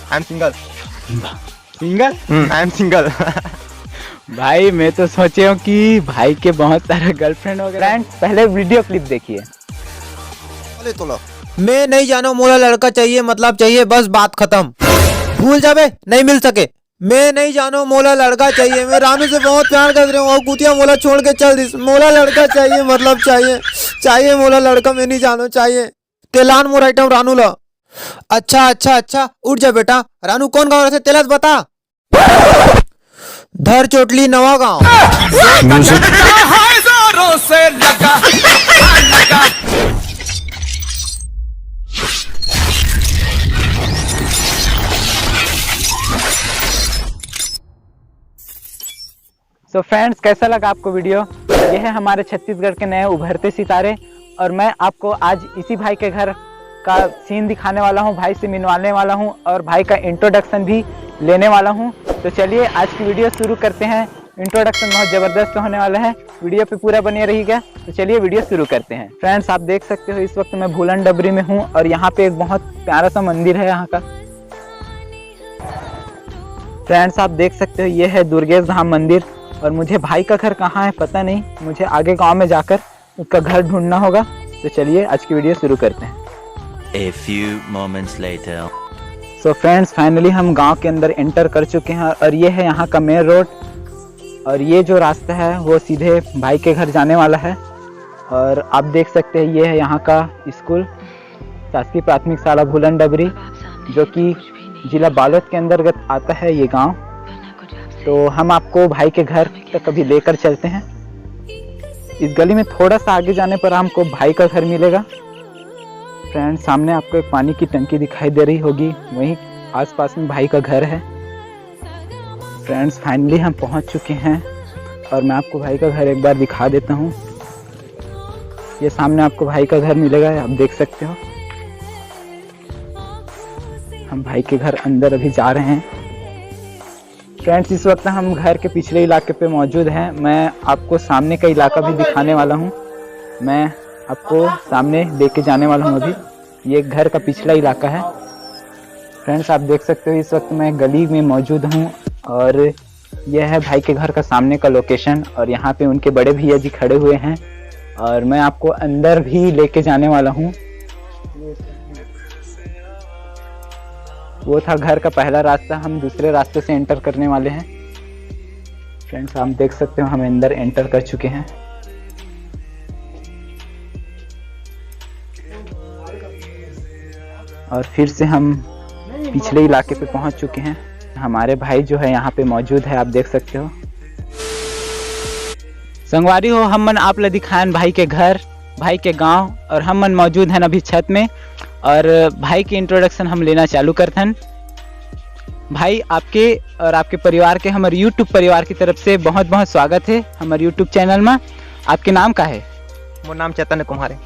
I am single. Single? I am single. भाई मैं तो सोचे हूँ कि भाई के बहुत सारे गर्लफ्रेंड हो गए। फ्रेंड्स पहले वीडियो क्लिप देखिए। मैं नहीं जानो मोला लड़का चाहिए, मतलब चाहिए, बस बात खत्म। भूल जाबे, नहीं मिल सके। मैं नहीं जानो मोला लड़का चाहिए, मैं रानू से बहुत प्यार कर रही हूँ और कुतिया मोला छोड़ के चल दी। मोला लड़का चाहिए, मतलब चाहिए, चाहिए मोला लड़का, मैं नहीं जानो चाहिए। तेलान मोर आइटम रानू ला। अच्छा अच्छा अच्छा, उठ जा बेटा। रानू कौन गाँव रहते तेलस बता। धर चोटली नवा गाँव। सो फ्रेंड्स कैसा लगा आपको वीडियो? ये है हमारे छत्तीसगढ़ के नए उभरते सितारे और मैं आपको आज इसी भाई के घर का सीन दिखाने वाला हूँ, भाई से मिलवाने वाला हूँ और भाई का इंट्रोडक्शन भी लेने वाला हूँ। तो चलिए आज की वीडियो शुरू करते हैं। इंट्रोडक्शन बहुत ज़बरदस्त होने वाला है, वीडियो पे पूरा बने रहिएगा। तो चलिए वीडियो शुरू करते हैं। फ्रेंड्स आप देख सकते हो इस वक्त मैं भूलन डबरी में हूँ और यहाँ पे एक बहुत प्यारा सा मंदिर है यहाँ का। फ्रेंड्स आप देख सकते हो ये है दुर्गेश धाम मंदिर और मुझे भाई का घर कहाँ है पता नहीं, मुझे आगे गांव में जाकर उसका घर ढूंढना होगा। तो चलिए आज की वीडियो शुरू करते हैं। A few moments later. So friends finally हम गांव के अंदर एंटर कर चुके हैं और ये है यहाँ का मेन रोड और ये जो रास्ता है वो सीधे भाई के घर जाने वाला है। और आप देख सकते हैं ये है यहाँ का स्कूल, शासकीय प्राथमिक शाला भूलन डबरी, जो कि जिला बालोद के अंतर्गत आता है ये गांव। तो हम आपको भाई के घर तक कभी लेकर चलते हैं। इस गली में थोड़ा सा आगे जाने पर हमको भाई का घर मिलेगा। फ्रेंड्स सामने आपको एक पानी की टंकी दिखाई दे रही होगी, वहीं आसपास में भाई का घर है। फ्रेंड्स फाइनली हम पहुंच चुके हैं और मैं आपको भाई का घर एक बार दिखा देता हूं। ये सामने आपको भाई का घर मिलेगा, आप देख सकते हो। हम भाई के घर अंदर अभी जा रहे हैं। फ्रेंड्स इस वक्त हम घर के पिछले इलाके पे मौजूद हैं। मैं आपको सामने का इलाका भी दिखाने वाला हूं। मैं आपको सामने लेके जाने वाला हूं। अभी ये घर का पिछला इलाका है। फ्रेंड्स आप देख सकते हो इस वक्त मैं गली में मौजूद हूं और यह है भाई के घर का सामने का लोकेशन और यहाँ पे उनके बड़े भैया जी खड़े हुए हैं और मैं आपको अंदर भी लेके जाने वाला हूँ। वो था घर का पहला रास्ता, हम दूसरे रास्ते से एंटर करने वाले हैं। फ्रेंड्स आप देख सकते हो हम अंदर एंटर कर चुके हैं। और फिर से हम पिछले इलाके पे पहुंच चुके हैं। हमारे भाई जो है यहाँ पे मौजूद है, आप देख सकते हो। संगवारी हो हम मन आप ला दिखाएं भाई के घर, भाई के गांव और हम मन मौजूद हैं अभी छत में और भाई की इंट्रोडक्शन हम लेना चालू करते हैं। भाई आपके और आपके परिवार के हमारे यूट्यूब परिवार की तरफ से बहुत बहुत स्वागत है हमारे यूट्यूब चैनल में। आपके नाम का है? मोर नाम चैतन्य कुम्हारे।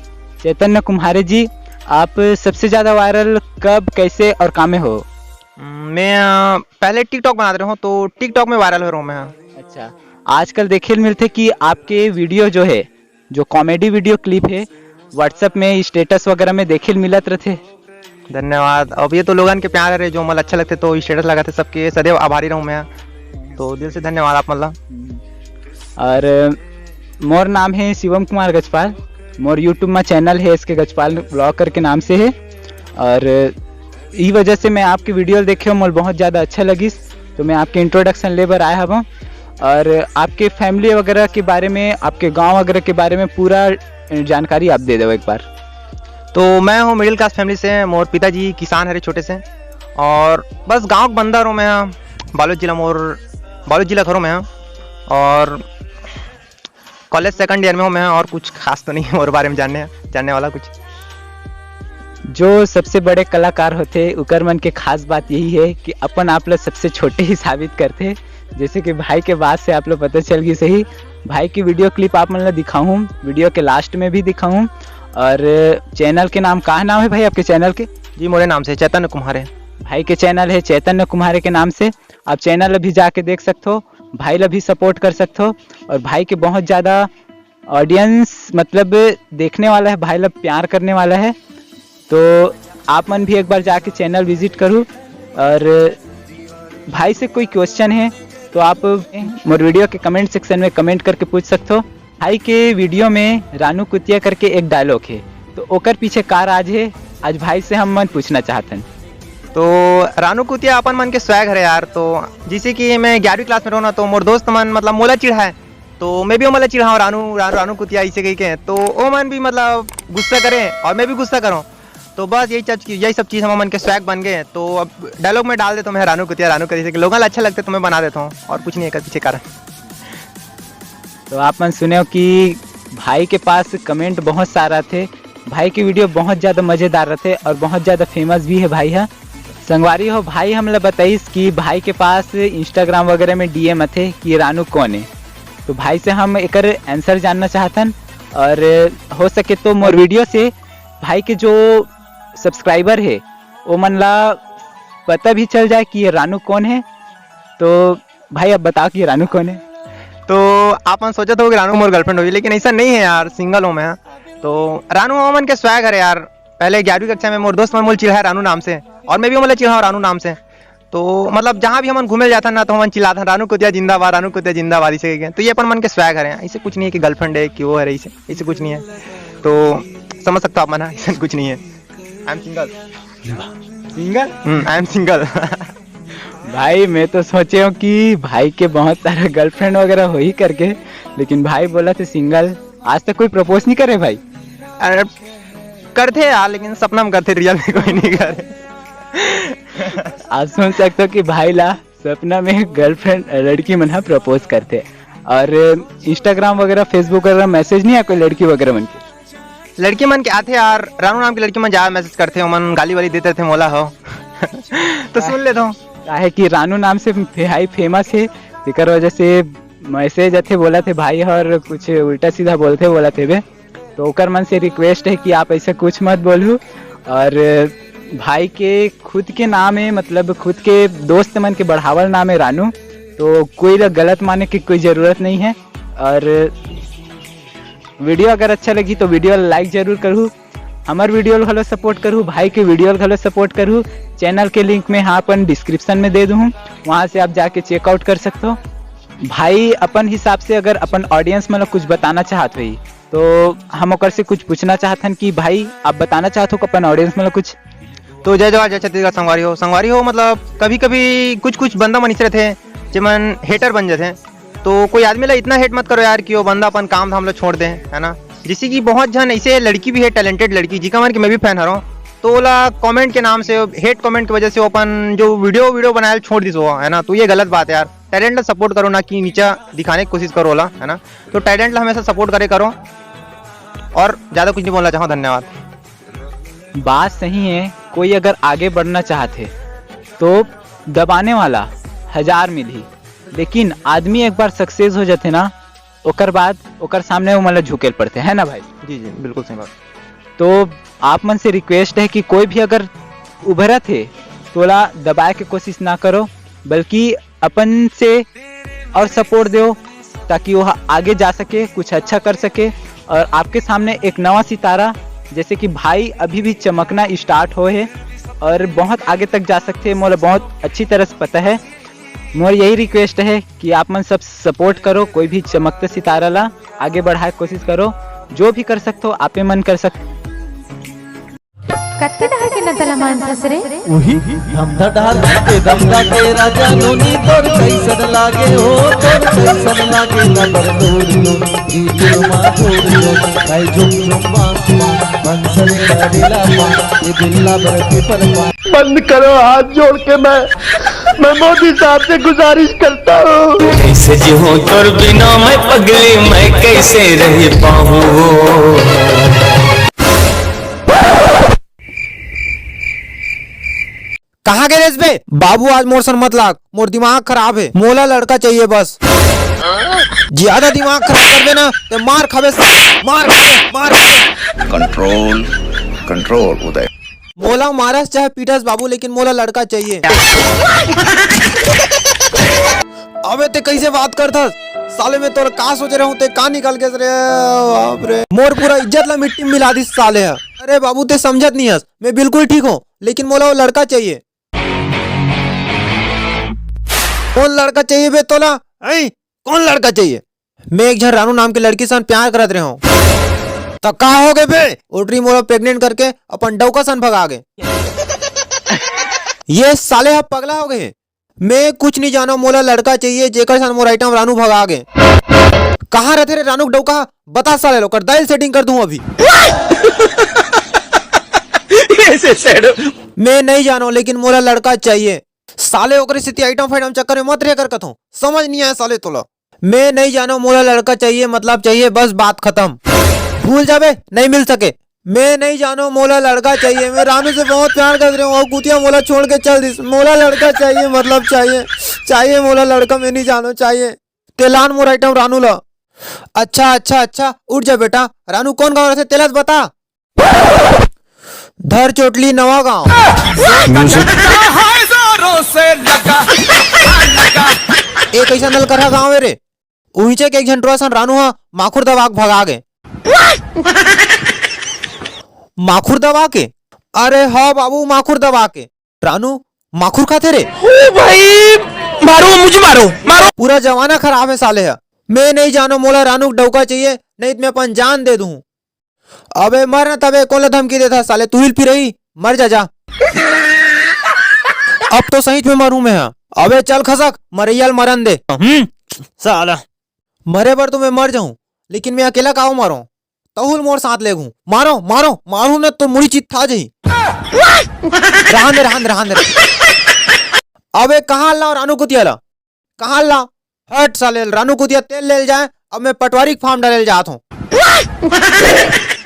चैतन्य कुम्हारे जी, आप सबसे ज़्यादा वायरल कब, कैसे और कहाँ में हो? मैं पहले टिकटॉक बना रहा हूँ तो टिकटॉक में वायरल हो रहा हूँ मैं। अच्छा, आजकल देखे मिलते कि आपके वीडियो जो है, जो कॉमेडी वीडियो क्लिप है, व्हाट्सएप में स्टेटस वगैरह में देखे मिलत रहते। धन्यवाद। अब ये तो लोगन के प्यार रहे जो मतलब अच्छा लगते तो स्टेटस लगाते, सबके सदैव आभारी रहूँ मैं। तो दिल से धन्यवाद आप मतलब। और मोर नाम है शिवम कुमार गजपाल, मोर यूट्यूब में चैनल है इसके गजपाल ब्लॉगर के नाम से है और ई वजह से मैं आपकी वीडियो देखे मोर बहुत ज़्यादा अच्छा लगी तो मैं आपके इंट्रोडक्शन लेकर आया हूँ और आपके फैमिली वगैरह के बारे में, आपके गांव वगैरह के बारे में पूरा जानकारी आप दे दो एक बार। तो मैं हूँ मिडिल क्लास फैमिली से, मोर पिताजी किसान है छोटे से और बस गांव का बंदा हूँ मैं। बालोद जिला घरों में और कॉलेज सेकंड ईयर में हूँ मैं और कुछ खास तो नहीं है और बारे में जानने वाला कुछ। जो सबसे बड़े कलाकार होते उकर मन के खास बात यही है कि अपन आप लोग सबसे छोटे ही साबित करते। जैसे कि भाई के बाद से आप लोग पता चल गई सही। भाई की वीडियो क्लिप आप मतलब दिखाऊँ, वीडियो के लास्ट में भी दिखाऊँ। और चैनल के नाम का नाम है भाई आपके चैनल के? जी मोरे नाम से चैतन्य कुम्हारे। भाई के चैनल है चैतन्य कुम्हारे के नाम से, आप चैनल अभी जाके देख सकते हो, भाई ला भी सपोर्ट कर सकते हो। और भाई के बहुत ज़्यादा ऑडियंस मतलब देखने वाला है, भाई ला प्यार करने वाला है। तो आप मन भी एक बार जाके चैनल विजिट करूँ और भाई से कोई क्वेश्चन है तो आप मोर वीडियो के कमेंट सेक्शन में कमेंट करके पूछ सकते हो। भाई के वीडियो में रानू कुतिया करके एक डायलॉग है, तो ओकर पीछे का राज है, आज भाई से हम मन पूछना चाहते हैं। तो रानू कुतिया अपन मन के स्वैग है यार। तो जैसे कि मैं 11वीं क्लास में रहूँ ना, तो मोर दोस्त मन मतलब मोला चिढ़ा है, तो मैं भी मोला चिढ़ाऊँ रानू कुतिया ऐसे कही के, तो वो मन भी मतलब गुस्सा करे और मैं भी गुस्सा करूँ। तो बस यही सब चीज़ हम मन के स्वैग बन गए। तो अब डायलॉग में डाल देता हूँ मैं रानू कुतिया से, लोगों को अच्छा लगता है तो मैं बना देता हूँ, और कुछ नहीं है पीछे कारण। तो आप मन सुने हो कि भाई के पास कमेंट बहुत सारा थे, भाई की वीडियो बहुत ज़्यादा मज़ेदार रहते और बहुत ज़्यादा फेमस भी है भाई है। संगवारी हो भाई हमला बताइस कि भाई के पास इंस्टाग्राम वगैरह में डीएम थे कि रानू कौन है। तो भाई से हम एक आंसर जानना चाहतन, और हो सके तो मोर वीडियो से भाई के जो सब्सक्राइबर है वो मन ला पता भी चल जाए कि ये रानू कौन है। तो भाई अब बताओ कि ये रानू कौन है। तो आप मन सोचा था कि रानू मोर गर्लफ्रेंड होगी, लेकिन ऐसा नहीं है यार, सिंगल हूँ मैं। तो रानू मन के स्वैग है यार। पहले 11वीं कक्षा में मोर दोस्त मन मोल चिढ़ा रानू नाम से, और मैं भी मोला चिढ़ा रानू नाम से। तो मतलब जहाँ भी हम घूमे जाता ना, तो हम चिल्लाता रानू कुतिया जिंदाबाद, रानू कुतिया जिंदाबाद ऐसे कह। तो ये अपन मन के स्वैग है, ऐसे कुछ नहीं है कि गर्लफ्रेंड है कि वो है, ऐसे कुछ नहीं है। तो समझ सकते हो आप मना, ऐसा कुछ नहीं है। I am single. I am single. भाई मैं तो सोचे हूँ कि भाई के बहुत सारे गर्लफ्रेंड वगैरह हो ही करके, लेकिन भाई बोला थे सिंगल। आज तक कोई प्रपोज नहीं करे भाई? अरे करते यार, लेकिन सपना में करते, रियल में कोई नहीं करे। आज सुन सकते हो कि भाई ला सपना में गर्लफ्रेंड लड़की मन प्रपोज करते। और इंस्टाग्राम वगैरह फेसबुक वगैरह मैसेज नहीं है कोई लड़की वगैरह मन के? लड़की मन के आते यार, रानू नाम की लड़की मन ज्यादा मैसेज करते, मन गाली वाली देते थे मोला हो। तो सुन लेता हूँ है कि रानू नाम से भाई फेमस है, इकर वजह से मैसेज अथे बोला थे भाई, और कुछ उल्टा सीधा बोलते बोला थे बे। तो ओकर मन से रिक्वेस्ट है कि आप ऐसा कुछ मत बोलू, और भाई के खुद के नाम है, मतलब खुद के दोस्त मन के बढ़ावल नाम है रानू। तो कोई गलत मानने की कोई ज़रूरत नहीं है। और वीडियो अगर अच्छा लगी तो वीडियो लाइक जरूर करूँ, हमारे वीडियो घलो सपोर्ट करूँ, भाई के वीडियो घलो सपोर्ट करूँ। चैनल के लिंक में यहाँ अपन डिस्क्रिप्शन में दे दूँ, वहाँ से आप जाके चेकआउट कर सकते हो। भाई अपन हिसाब से अगर अपन ऑडियंस मतलब कुछ बताना चाहते हो तो हम ओकर से कुछ पूछना चाहते हैं कि भाई आप बताना चाहते हो अपन ऑडियंस मतलब कुछ। तो जय जवाहर जय छत्तीसगढ़। संगवारी हो मतलब कभी कभी कुछ बंदा मन इस थे जो मन हेटर बन जाते हैं। तो कोई आदमी ला इतना हेट मत करो यार कि वो बंदा अपन काम धाम ला छोड़ दे, है ना। जैसे कि बहुत जन ऐसे लड़की भी है, टैलेंटेड लड़की, जिसका मन कि मैं भी फैन हूँ। तो ओला कमेंट के नाम से, हेट कमेंट की वजह से अपन जो वीडियो बनाया छोड़ दी है ना। तो ये गलत बात है यार। टैलेंट ला सपोर्ट करो, ना कि नीचा दिखाने की कोशिश करो ओला, है ना। तो टैलेंट ला हमेशा सपोर्ट करो, और ज़्यादा कुछ नहीं बोलना चाहूँ। धन्यवाद। बात सही है, कोई अगर आगे बढ़ना चाहते तो दबाने वाला 1000 मिली, लेकिन आदमी एक बार सक्सेस हो जाते ना, ओकर बाद ओकर सामने वो मतलब झुकेल पड़ते हैं ना भाई। जी बिल्कुल सही बात। तो आप मन से रिक्वेस्ट है कि कोई भी अगर उभरा थे तोला दबाए के कोशिश ना करो, बल्कि अपन से और सपोर्ट दो, ताकि वो आगे जा सके, कुछ अच्छा कर सके। और आपके सामने एक नवा सितारा जैसे कि भाई अभी भी चमकना स्टार्ट हो है, और बहुत आगे तक जा सकते हैं, मोला बहुत अच्छी तरह से पता है। मोर यही रिक्वेस्ट है कि आप मन सब सपोर्ट करो, कोई भी चमकते सितारा ला आगे बढ़ाए कोशिश करो, जो भी कर सकते हो आपे मन कर सकते। कत्ते डहर के नतला मानथस रे वही धमधा डहर के दमदा के राजा नोनी तोर कैसन लागे हो, तोर कैसन लागे नगर दूर दूर गीत मा दूर दूर काई झुम बांसुआ बंसल करेला पा ये दिल्ला बरके पर बंद करो हाथ जोड़ के मैं मोदी साहब से गुजारिश करता हूँ। कैसे जीऊं तोर बिना मैं पगली, मैं कैसे रह पाऊँ। कहाँ गए रेस बे? बाबू आज मोर सर मत लाग, मोर दिमाग खराब है, मोला लड़का चाहिए बस। ज्यादा दिमाग खराब कर देना तो मार खावे, मार। कंट्रोल उदय। मोला मारस चाहे पीटस बाबू, लेकिन मोला लड़का चाहिए। अबे ते कैसे बात करथस साले, में तोर का सोच रहा हूँ, ते का निकल के रे बाप रे, मोर पूरा इज्जत ला मिट्टी में मिला दी साले है। अरे बाबू ते समझत नहीं हस, मैं बिल्कुल ठीक हूँ, लेकिन मोला वो लड़का चाहिए। कौन लड़का चाहिए बे तोला? ऐ कौन लड़का चाहिए? मैं एक झन रानू नाम के लड़की सन प्यार करत रहे हूँ। तो का हो गए बे? उल्टी मोला प्रेग्नेंट करके अपन डौका सन भगा गए। ये साले अब पगला हो गए। मैं कुछ नहीं जानो, मोला लड़का चाहिए जेकर सन मोर आइटम रानू भगा गए। कहाँ रहते रे रानू डौका? बता साले लोग, दाइल सेटिंग कर दूं अभी। मैं नहीं जानो लेकिन मोला लड़का चाहिए। साले ओकरे स्थिति आइटम फाइटम चक्कर में मत रह कर कथो, समझ नहीं आया साले तोला। मैं नहीं जानो, मोला लड़का चाहिए मतलब चाहिए, बस बात खत्म। भूल जाबे, नहीं मिल सके। मैं नहीं जानो, मोला लड़का चाहिए। मैं रानू से बहुत प्यार कर रही हूँ और कुतिया मोला छोड़ के चल दी। मोला लड़का चाहिए मतलब चाहिए, चाहिए मोला लड़का। मैं नहीं जानो चाहिए। तेलान मोर आइटम रानू ला। अच्छा अच्छा अच्छा, उठ जा बेटा। रानू कौन गाँव रहते तेलस बता। धर चोटली नवा गाँव। एक ऐसा नल करा गाँव रे, उहीचे के एक झंटुआ सन रानू हा माखुर दबा के भगा गए। माखुर दबा के? अरे हाँ बाबू, माखुर दबा के। रानू माखुर खाते रे? ओ भाई मारो, मुझे मारो मारो। पूरा जमाना खराब है साले है। मैं नहीं जानो, मोला रानू डौका चाहिए, नहीं तो मैं अपन जान दे दूं। अबे मर ना तबे, कौन धमकी देता साले? तू हिल फिर रही, मर जा जा। अब तो सही में मरूं मैं। अबे चल खसक, मरैयल मरन दे। साला मरे पर तो मैं मर जाऊं, लेकिन मैं अकेला काऊ मारो? तहुल मोर साथ ले गूं। मारो मारो मारू न तो मुड़ी चित था जही। रहन दे रहन दे रहन दे। अबे कहाँ लाओ रानू कुतिया ला? कहाँ लाओ? हट साले, रानू कुतिया तेल ले जाए। अब मैं पटवारी फार्म डाले जाता हूँ।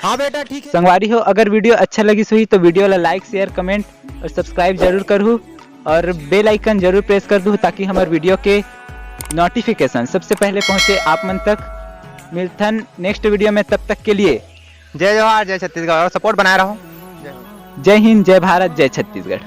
हाँ बेटा ठीक है। संगवारी हो, अगर वीडियो अच्छा लगी हुई तो वीडियो ला लाइक शेयर कमेंट और सब्सक्राइब जरूर करूँ और बेल आइकन जरूर प्रेस कर दूँ ताकि हमारे वीडियो के नोटिफिकेशन सबसे पहले पहुंचे आप मन तक। मिलथन नेक्स्ट वीडियो में, तब तक के लिए जय जवाहर, जय छत्तीसगढ़ और सपोर्ट बनाए रहो। जय हिंद, जय भारत, जय छत्तीसगढ़।